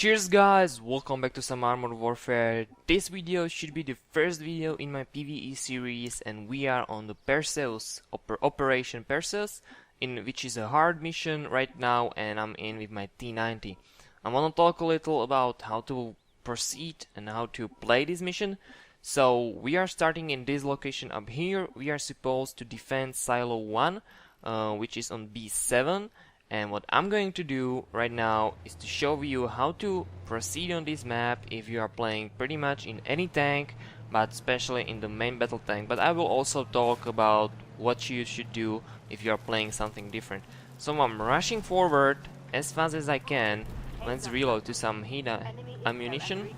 Cheers guys, welcome back to some Armored Warfare. This video should be the first video in my PVE series, and we are on the Perseus, Operation Perseus, which is a hard mission right now, and I'm in with my T-90. I want to talk a little about how to proceed and how to play this mission. So we are starting in this location up here. We are supposed to defend Silo 1, which is on B7. And what I'm going to do right now is to show you how to proceed on this map if you are playing pretty much in any tank, but especially in the main battle tank. But I will also talk about what you should do if you are playing something different. So I'm rushing forward as fast as I can. Let's reload to some heat ammunition.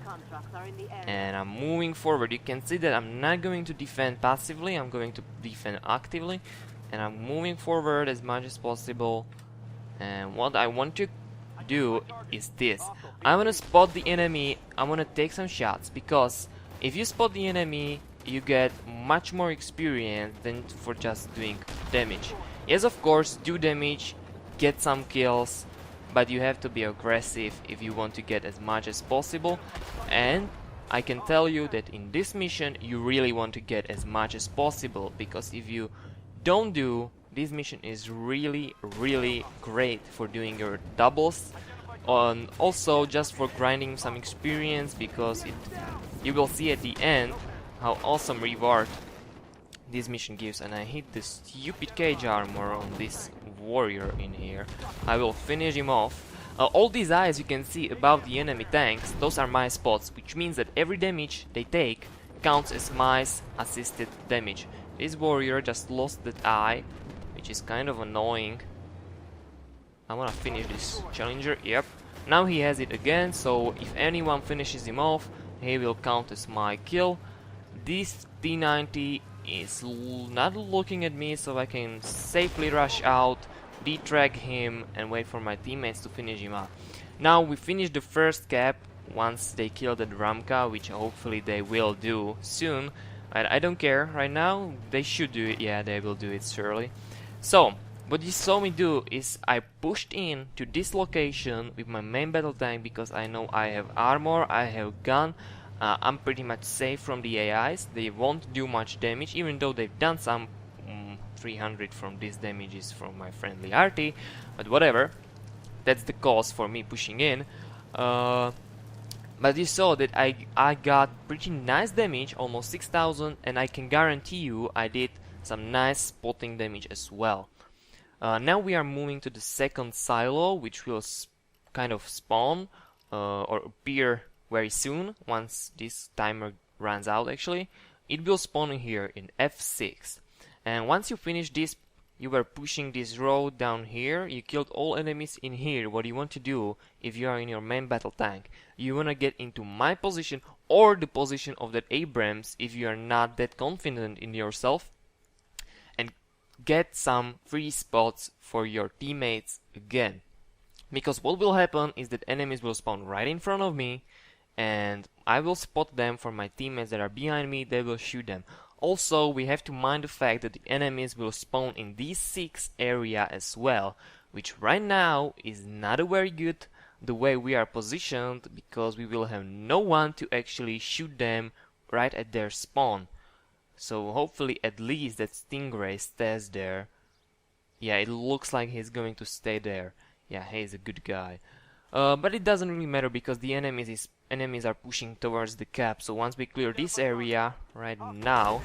And I'm moving forward. You can see that I'm not going to defend passively, I'm going to defend actively. And I'm moving forward as much as possible. And what I want to do is this. I want to spot the enemy, I want to take some shots, because if you spot the enemy you get much more experience than for just doing damage. Yes, of course, do damage, get some kills, but you have to be aggressive if you want to get as much as possible. And I can tell you that in this mission you really want to get as much as possible, because if you don't do, this mission is really great for doing your doubles, and also just for grinding some experience, because you will see at the end how awesome reward this mission gives. And I hit this stupid cage armor on this warrior in here. I will finish him off. All these eyes you can see above the enemy tanks, those are my spots, which means that every damage they take counts as my assisted damage. This warrior just lost that eye, which is kind of annoying. I wanna finish this challenger. Yep. Now he has it again, so if anyone finishes him off, he will count as my kill. This T-90 is not looking at me, so I can safely rush out, detrag him, and wait for my teammates to finish him up. Now we finish the first cap once they kill the Ramka, which hopefully they will do soon. I don't care right now, they should do it. Yeah, they will do it surely. So, what you saw me do is I pushed in to this location with my main battle tank, because I know I have armor, I have gun, I'm pretty much safe from the AIs. They won't do much damage, even though they've done some 300 from these damages from my friendly RT, but whatever, that's the cause for me pushing in. But you saw that I got pretty nice damage, almost 6000, and I can guarantee you I did some nice spotting damage as well. Now we are moving to the second silo, which will kind of spawn or appear very soon once this timer runs out. Actually, it will spawn in here in F6, and once you finish this, you were pushing this road down here, you killed all enemies in here. What you want to do if you are in your main battle tank, you want to get into my position or the position of that Abrams if you are not that confident in yourself, and get some free spots for your teammates again. Because what will happen is that enemies will spawn right in front of me, and I will spot them. For my teammates that are behind me, they will shoot them. Also, we have to mind the fact that the enemies will spawn in this 6 area as well, which right now is not a very good the way we are positioned, because we will have no one to actually shoot them right at their spawn. So hopefully at least that Stingray stays there. Yeah, it looks like he's going to stay there. Yeah, he's a good guy. But it doesn't really matter, because the enemies are pushing towards the cap. So once we clear this area right now,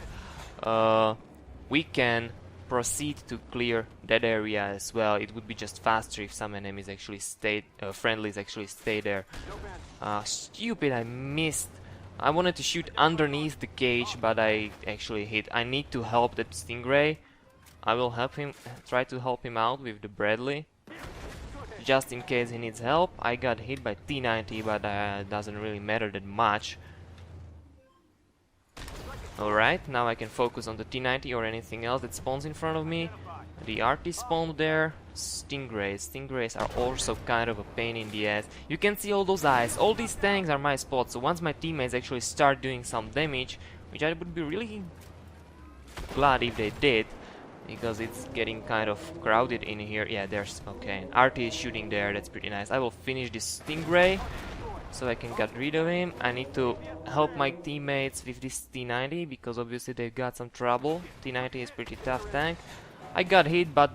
we can proceed to clear that area as well. It would be just faster if some enemies actually stayed, friendlies actually stay there. Stupid, I missed. I wanted to shoot underneath the cage, but I actually hit. I need to help that Stingray. I will help him, try to help him out with the Bradley, just in case he needs help. I got hit by T-90, but doesn't really matter that much. Alright, now I can focus on the T-90 or anything else that spawns in front of me. The RT spawned there. Stingrays are also kind of a pain in the ass. You can see all those eyes. All these tanks are my spots, so once my teammates actually start doing some damage, which I would be really glad if they did, because it's getting kind of crowded in here. Yeah, there's okay. An RT is shooting there. That's pretty nice. I will finish this Stingray. so I can get rid of him. I need to help my teammates with this T-90 because obviously they've got some trouble. T-90 is pretty tough tank. I got hit by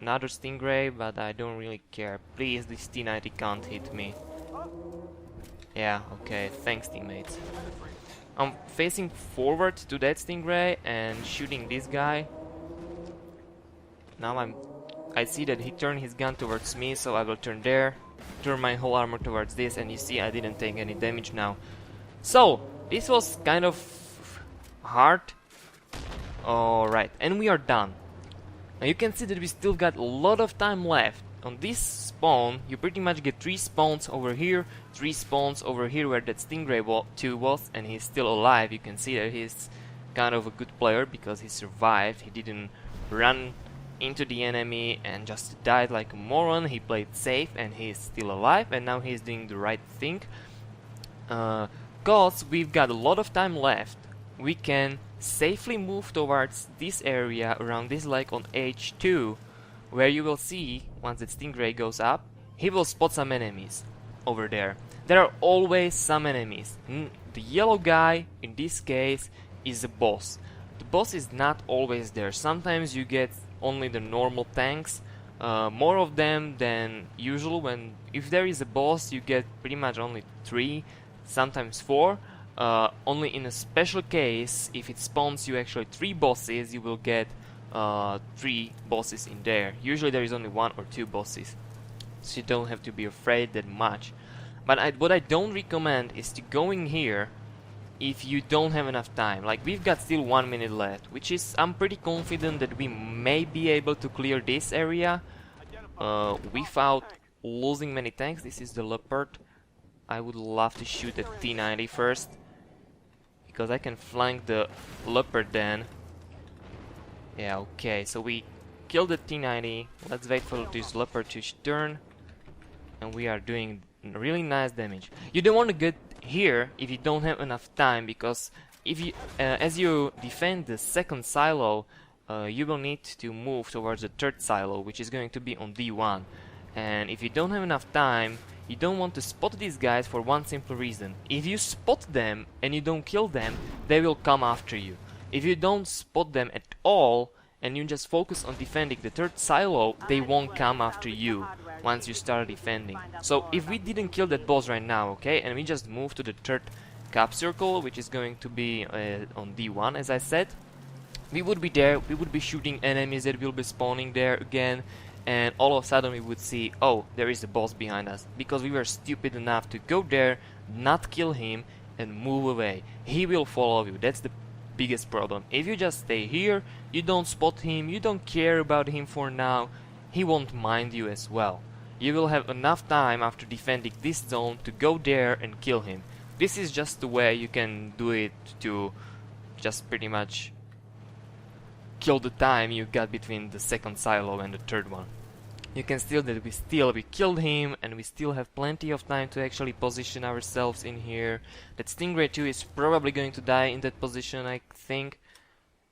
another Stingray, but I don't really care. Please, this T-90 can't hit me. Yeah, okay, thanks teammates. I'm facing forward to that Stingray and shooting this guy. Now I see that he turned his gun towards me, so I will turn there, turn my whole armor towards this, and you see I didn't take any damage now. So, this was kind of hard. Alright, and we are done. Now you can see that we still got a lot of time left. On this spawn, you pretty much get 3 spawns over here, 3 spawns over here where that Stingray 2 was, and he's still alive. You can see that he's kind of a good player because he survived. He didn't run into the enemy and just died like a moron. He played safe and he's still alive, and now he's doing the right thing. Cause we've got a lot of time left, we can safely move towards this area around this lake on H2, where you will see, once that Stingray goes up, he will spot some enemies over there. There are always some enemies. The yellow guy, in this case, is a boss. The boss is not always there. Sometimes you get only the normal tanks, more of them than usual. If there is a boss, you get pretty much only 3, sometimes 4. Only in a special case, if it spawns you actually 3 bosses, you will get 3 bosses in there. Usually there is only 1 or 2 bosses, so you don't have to be afraid that much. But what I don't recommend is to go in here if you don't have enough time. Like, we've got still 1 minute left, which is, I'm pretty confident that we may be able to clear this area without losing many tanks. This is the Leopard. I would love to shoot at T-90 first, because I can flank the Leopard then. Yeah, okay, so we killed the T-90. Let's wait for this Leopard to turn, and we are doing really nice damage. You don't want to get here if you don't have enough time, because if you, as you defend the second silo, you will need to move towards the third silo, which is going to be on D1. And if you don't have enough time, you don't want to spot these guys for one simple reason. If you spot them and you don't kill them, they will come after you. If you don't spot them at all and you just focus on defending the third silo, they won't come after you once you start defending. So if we didn't kill that boss right now, okay, and we just move to the third cap circle, which is going to be on D1, as I said, we would be there, we would be shooting enemies that will be spawning there again, and all of a sudden we would see, oh, there is a boss behind us, because we were stupid enough to go there, not kill him, and move away. He will follow you. That's the biggest problem. If you just stay here, you don't spot him, you don't care about him for now, he won't mind you as well. You will have enough time after defending this zone to go there and kill him. This is just the way you can do it to just pretty much kill the time you got between the second silo and the third one. You can still that we killed him, and we still have plenty of time to actually position ourselves in here. That Stingray 2 is probably going to die in that position, I think.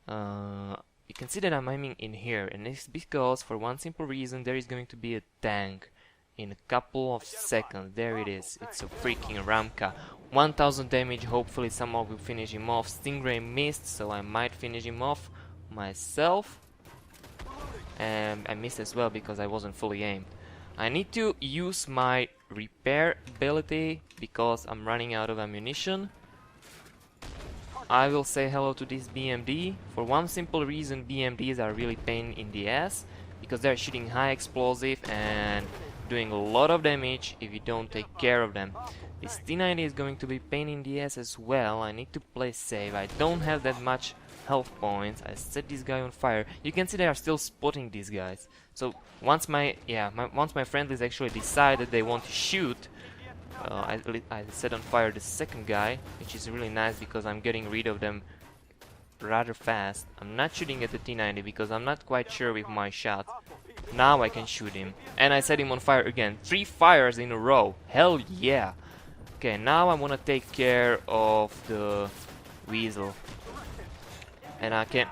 You can see that I'm aiming in here, and it's because for one simple reason, there is going to be a tank in a couple of seconds. There it is. It's a freaking Ramka. 1000 damage. Hopefully someone will finish him off. Stingray missed, so I might finish him off myself. And I missed as well because I wasn't fully aimed. I need to use my repair ability because I'm running out of ammunition. I will say hello to this BMD for one simple reason. BMDs are really pain in the ass because they're shooting high explosive and doing a lot of damage if you don't take care of them. This T-90 is going to be pain in the ass as well. I need to play safe. I don't have that much health points. I set this guy on fire. You can see they are still spotting these guys. So once my friendlies actually decide that they want to shoot, I set on fire the second guy, which is really nice because I'm getting rid of them rather fast. I'm not shooting at the T-90 because I'm not quite sure with my shot. Now I can shoot him, and I set him on fire again. 3 fires in a row. Hell yeah. Okay, now I want to take care of the weasel. And I can,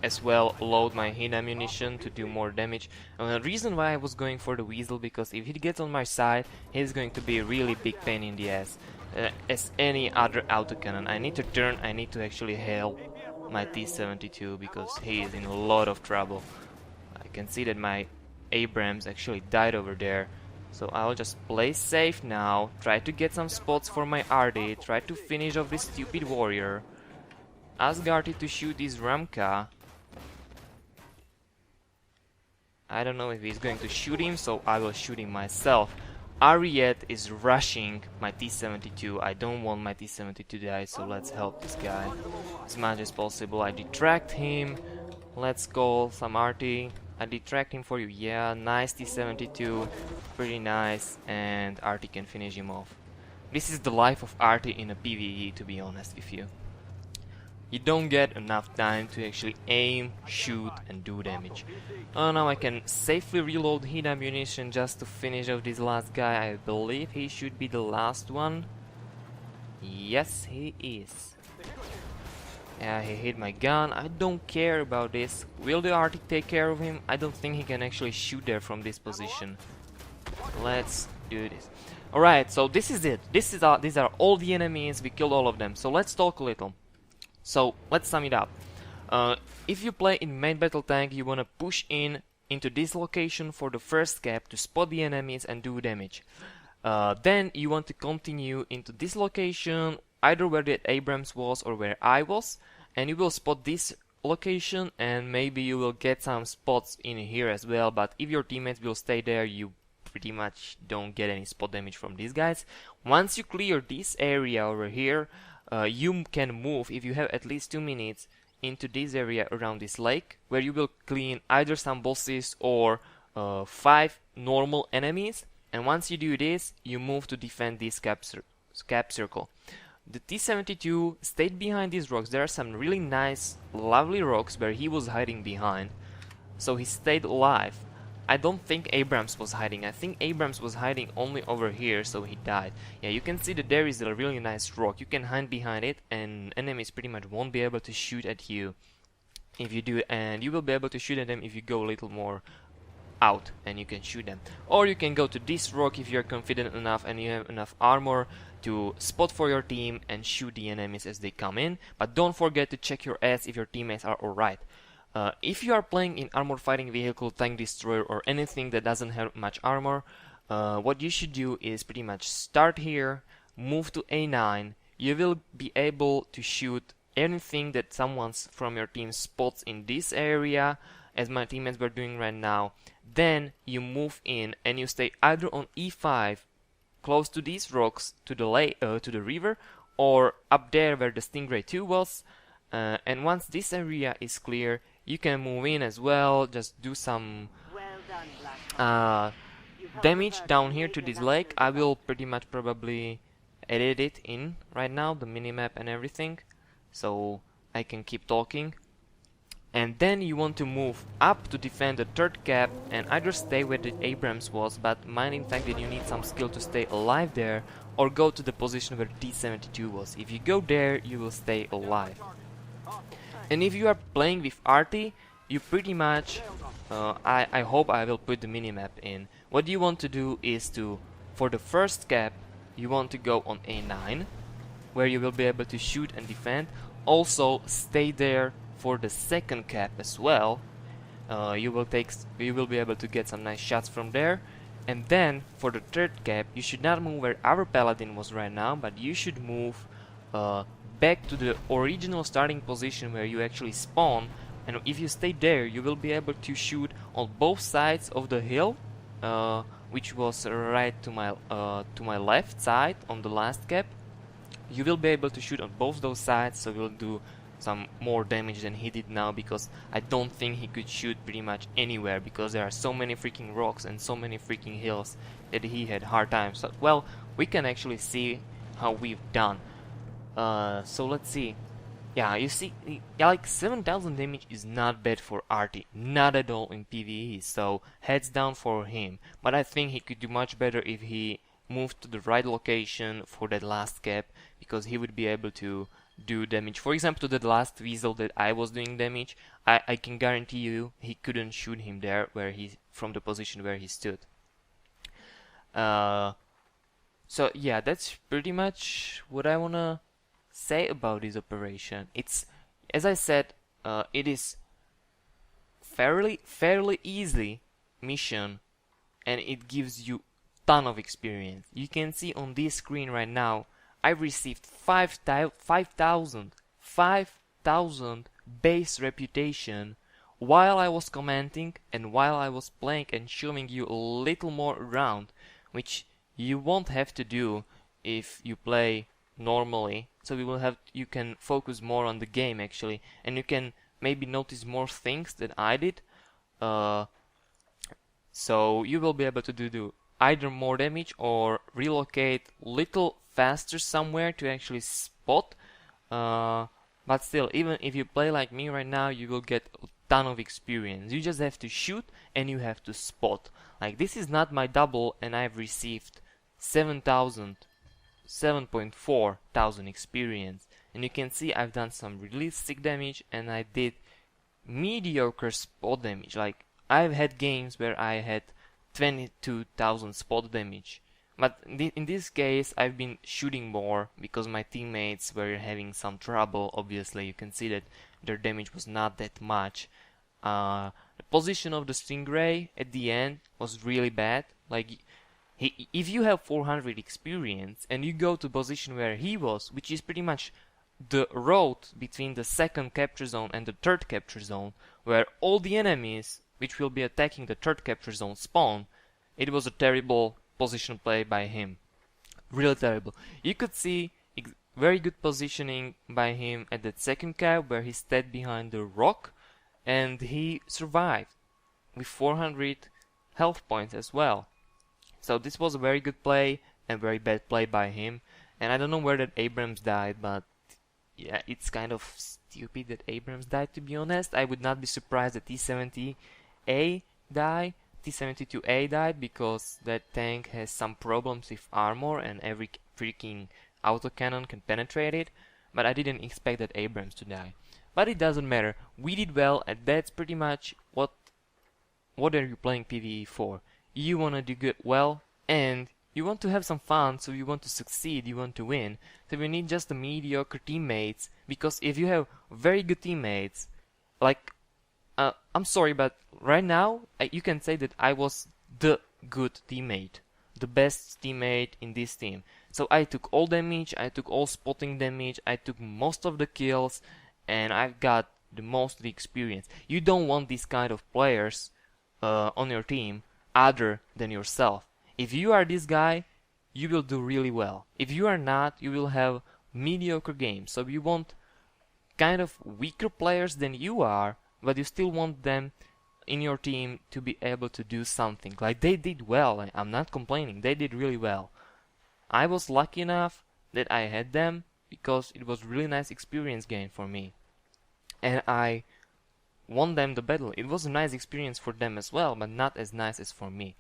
as well load my hit ammunition to do more damage. The reason why I was going for the Weasel, because if he gets on my side, he's going to be a really big pain in the ass. As any other autocannon, I need to turn, I need to actually help my T-72 because he is in a lot of trouble. I can see that my Abrams actually died over there. So I'll just play safe now, try to get some spots for my RD, try to finish off this stupid warrior. Ask Artie to shoot this Ramka. I don't know if he's going to shoot him, so I will shoot him myself. Ariet is rushing my T-72. I don't want my T-72 to die, so let's help this guy as much as possible. I detract him. Let's call some RT. I detract him for you. Yeah, nice T-72. Pretty nice. And RT can finish him off. This is the life of RT in a PVE, to be honest with you. You don't get enough time to actually aim, shoot and do damage. Now I can safely reload hit ammunition just to finish off this last guy. I believe he should be the last one. Yes, he is. Yeah, he hit my gun. I don't care about this. Will the Arctic take care of him? I don't think he can actually shoot there from this position. Let's do this. Alright, so this is it. These are all the enemies. We killed all of them. So let's talk a little. So let's sum it up. If you play in main battle tank, you wanna push into this location for the first cap to spot the enemies and do damage. Then you want to continue into this location, either where the Abrams was or where I was, and you will spot this location, and maybe you will get some spots in here as well. But if your teammates will stay there, you pretty much don't get any spot damage from these guys. Once you clear this area over here, you can move, if you have at least 2 minutes, into this area around this lake, where you will clean either some bosses or 5 normal enemies. And once you do this, you move to defend this cap circle. The T-72 stayed behind these rocks. There are some really nice, lovely rocks where he was hiding behind, so he stayed alive. I don't think Abrams was hiding. I think Abrams was hiding only over here, so he died. Yeah, you can see that there is a really nice rock. You can hide behind it, and enemies pretty much won't be able to shoot at you if you do, and you will be able to shoot at them if you go a little more out and you can shoot them. Or you can go to this rock if you're confident enough and you have enough armor to spot for your team and shoot the enemies as they come in. But don't forget to check your ass if your teammates are alright. If you are playing in armor fighting vehicle, tank destroyer or anything that doesn't have much armor, what you should do is pretty much start here, move to A9. You will be able to shoot anything that someone from your team spots in this area, as my teammates were doing right now. Then you move in and you stay either on E5 close to these rocks to the river, or up there where the Stingray 2 was. And once this area is clear, you can move in as well, just do some damage down here to this lake. I will pretty much probably edit it in right now, the minimap and everything, so I can keep talking. And then you want to move up to defend the third cap and either stay where the Abrams was, but mind in fact that you need some skill to stay alive there, or go to the position where T-72 was. If you go there, you will stay alive. And if you are playing with RT, you pretty much, I hope I will put the minimap in. What you want to do is to, for the first cap, you want to go on A9, where you will be able to shoot and defend. Also stay there for the second cap as well. You will be able to get some nice shots from there. And then for the third cap, you should not move where our paladin was right now, but you should move back to the original starting position where you actually spawn. And if you stay there, you will be able to shoot on both sides of the hill, which was right to my left side on the last cap. You will be able to shoot on both those sides, so you'll do some more damage than he did now, because I don't think he could shoot pretty much anywhere, because there are so many freaking rocks and so many freaking hills that he had hard time. So well, we can actually see how we've done. So let's see. Yeah, you see, yeah, like 7,000 damage is not bad for RT, not at all in PvE, so heads down for him. But I think he could do much better if he moved to the right location for that last cap, because he would be able to do damage. For example, to the last weasel that I was doing damage, I can guarantee you he couldn't shoot him there where from the position where he stood. So yeah, that's pretty much what I wanna say about this operation. It's, as I said, it is fairly easy mission, and it gives you ton of experience. You can see on this screen right now, I received 5,000 base reputation while I was commenting and while I was playing and showing you a little more around, which you won't have to do if you play normally. So you can focus more on the game actually, and you can maybe notice more things that I did. So you will be able to do either more damage or relocate little faster somewhere to actually spot. But still, even if you play like me right now, you will get a ton of experience. You just have to shoot and you have to spot. Like, this is not my double, and I've received 7.4 thousand experience. And you can see I've done some really sick damage, and I did mediocre spot damage. Like, I've had games where I had 22,000 spot damage. But in this case, I've been shooting more because my teammates were having some trouble. Obviously, you can see that their damage was not that much. The position of the Stingray at the end was really bad. Like, if you have 400 experience and you go to position where he was, which is pretty much the road between the second capture zone and the third capture zone, where all the enemies which will be attacking the third capture zone spawn, it was a terrible position play by him. Really terrible. You could see very good positioning by him at that second cap where he stayed behind the rock, and he survived with 400 health points as well. So this was a very good play and very bad play by him. And I don't know where that Abrams died, but yeah, it's kind of stupid that Abrams died, to be honest. I would not be surprised that T-70A died. T-72A died because that tank has some problems with armor and every freaking autocannon can penetrate it. But I didn't expect that Abrams to die. But it doesn't matter. We did well, and that's pretty much what are you playing PvE for? You wanna do good well, and you want to have some fun, so you want to succeed, you want to win. So you need just the mediocre teammates, because if you have very good teammates, like, I'm sorry, but right now, you can say that I was the good teammate. The best teammate in this team. So I took all damage, I took all spotting damage, I took most of the kills, and I've got the most of the experience. You don't want these kind of players on your team other than yourself. If you are this guy, you will do really well. If you are not, you will have mediocre games. So you want kind of weaker players than you are, but you still want them in your team to be able to do something. Like, they did well, I'm not complaining, they did really well. I was lucky enough that I had them because it was really nice experience gain for me. And I won them the battle. It was a nice experience for them as well, but not as nice as for me.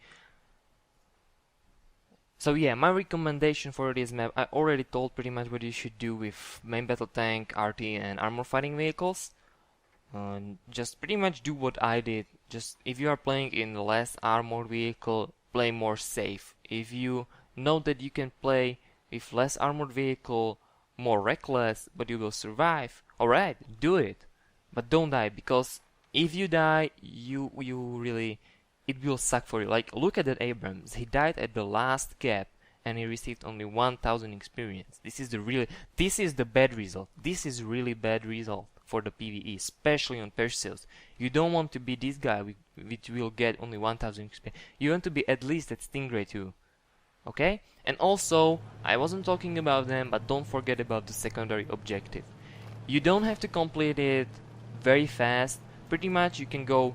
So yeah, my recommendation for this map, I already told pretty much what you should do with main battle tank, RT and armor fighting vehicles. Just pretty much do what I did. Just if you are playing in the less armored vehicle, play more safe. If you know that you can play with less armored vehicle, more reckless, but you will survive, alright, do it. But don't die, because if you die, you really, it will suck for you. Like, look at that Abrams. He died at the last cap and he received only 1000 experience. This is the bad result. This is really bad result for the PvE, especially on Perseus. You don't want to be this guy which will get only 1000 experience. You want to be at least at Stingray 2. Okay? And also, I wasn't talking about them, but don't forget about the secondary objective. You don't have to complete it very fast. Pretty much you can go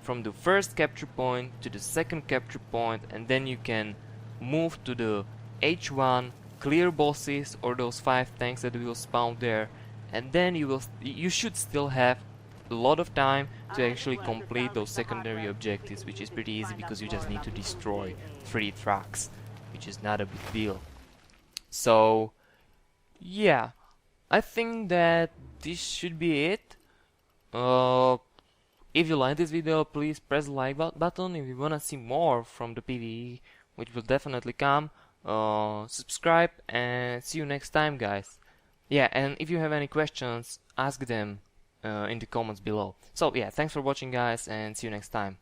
from the first capture point to the second capture point, and then you can move to the H1, clear bosses or those 5 tanks that will spawn there, and then you should still have a lot of time to actually complete those secondary objectives, which is pretty easy because you just need to destroy 3 trucks, which is not a big deal. So yeah, I think that this should be it. If you like this video, please press the like button. If you wanna see more from the PVE, which will definitely come, subscribe, and see you next time, guys. Yeah, and if you have any questions, ask them in the comments below. So yeah, thanks for watching, guys, and see you next time.